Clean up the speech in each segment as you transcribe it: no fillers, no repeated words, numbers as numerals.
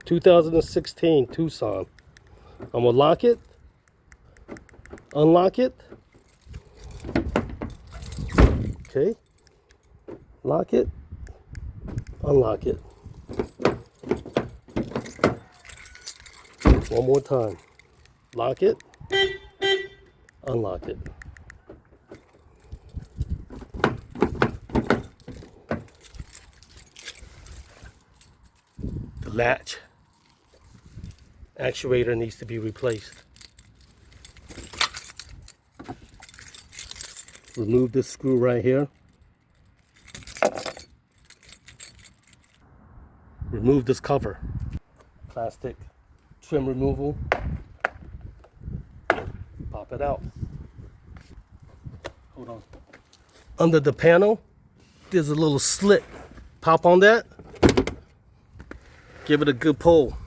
2016 Tucson. I'm gonna lock it, unlock it. Okay, lock it, unlock it. One more time. Lock it, unlock it. The latch actuator needs to be replaced. Remove this screw right here. Remove this cover. Plastic trim removal. Pop it out. Hold on. Under the panel, there's a little slit. Pop on that. Give it a good pull.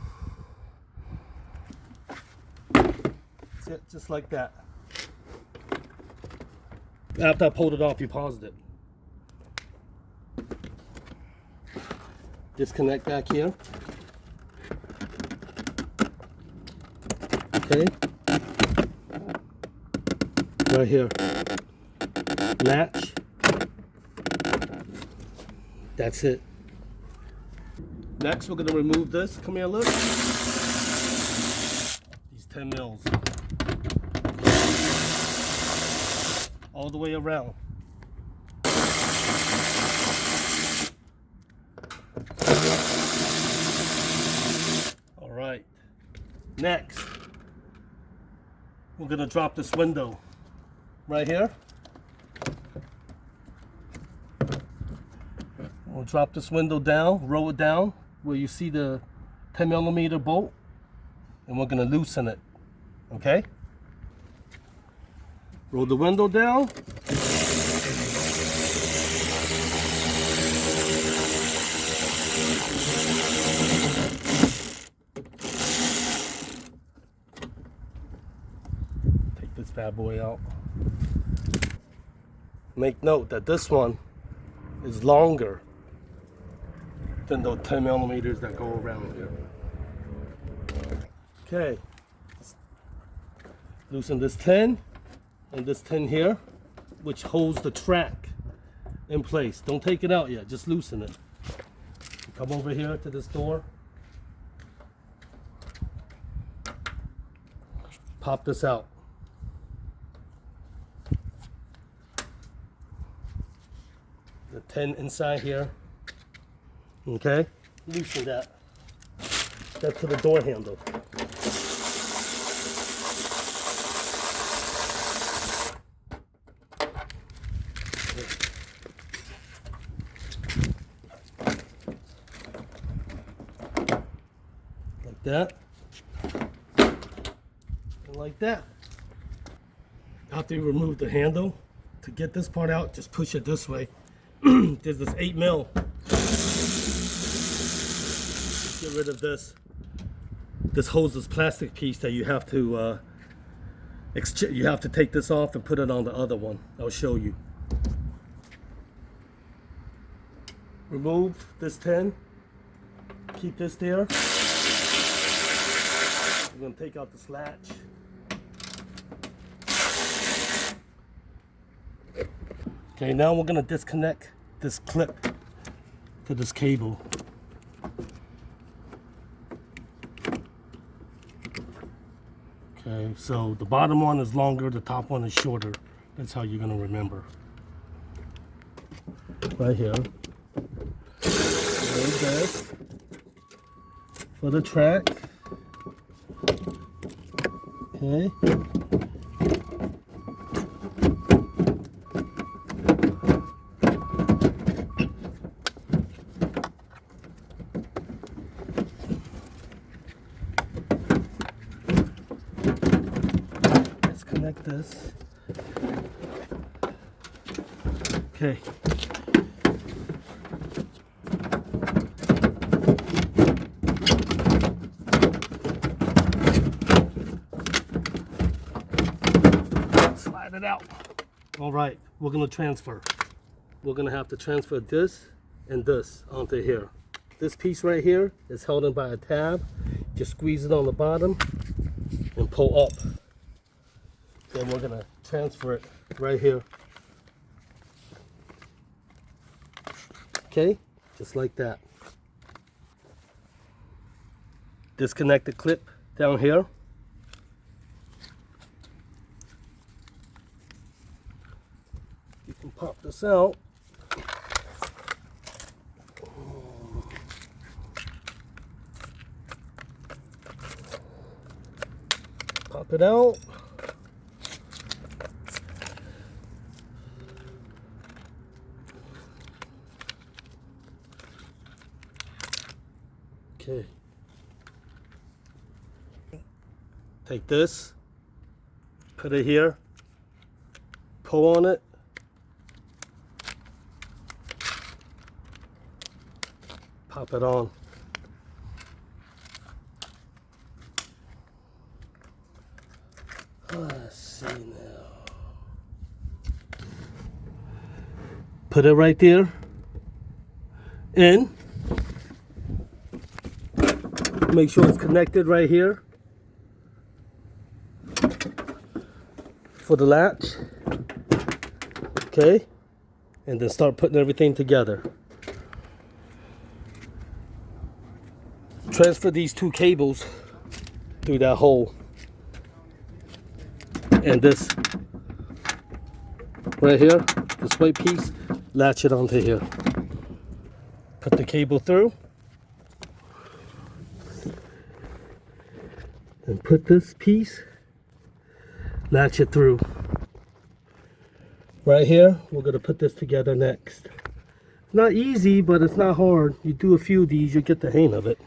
That's it, just like that. After I pulled it off, you paused it. Disconnect back here. Okay. Right here. Latch. That's it. Next, we're going to remove this. Come here, look. These 10 mils. All the way around. All right. Next, we're going to drop this window right here. We'll drop this window down, roll it down where you see the 10mm bolt, and we're going to loosen it. Okay? Roll the window down. Take this bad boy out. Make note that this one is longer than those 10mm that go around here. Okay. Loosen this 10 and this 10 here, which holds the track in place. Don't take it out yet, just loosen it. Come over here to this door. Pop this out. The 10 inside here. Okay, loosen that. That's to the door handle. Like that. And like that. After you remove the handle, to get this part out, just push it this way. There's this 8mm. Get rid of this. This holds this plastic piece that you have to take this off and put it on the other one. I'll show you. Remove this 10. Keep this there. We're going to take out this latch. Okay, now we're going to disconnect this clip to this cable. Okay, so the bottom one is longer, the top one is shorter. That's how you're going to remember. Right here. There's this for the track. Okay. Disconnect this. Okay. Slide it out. All right, we're gonna transfer. We're gonna have to transfer this and this onto here. This piece right here is held in by a tab. Just squeeze it on the bottom and pull up. Then we're gonna transfer it right here. Okay, just like that. Disconnect the clip down here. You can pop this out. Pop it out. Okay. Take this, put it here, pull on it, pop it on. Let's see now. Put it right there, in. Make sure it's connected right here for the latch. Okay, and then start putting everything together. Transfer these two cables through that hole, and this right here, this white piece, latch it onto here. Put the cable through and put this piece, latch it through. Right here, we're gonna put this together next. It's not easy, but it's not hard. You do a few of these, you'll get the hang of it.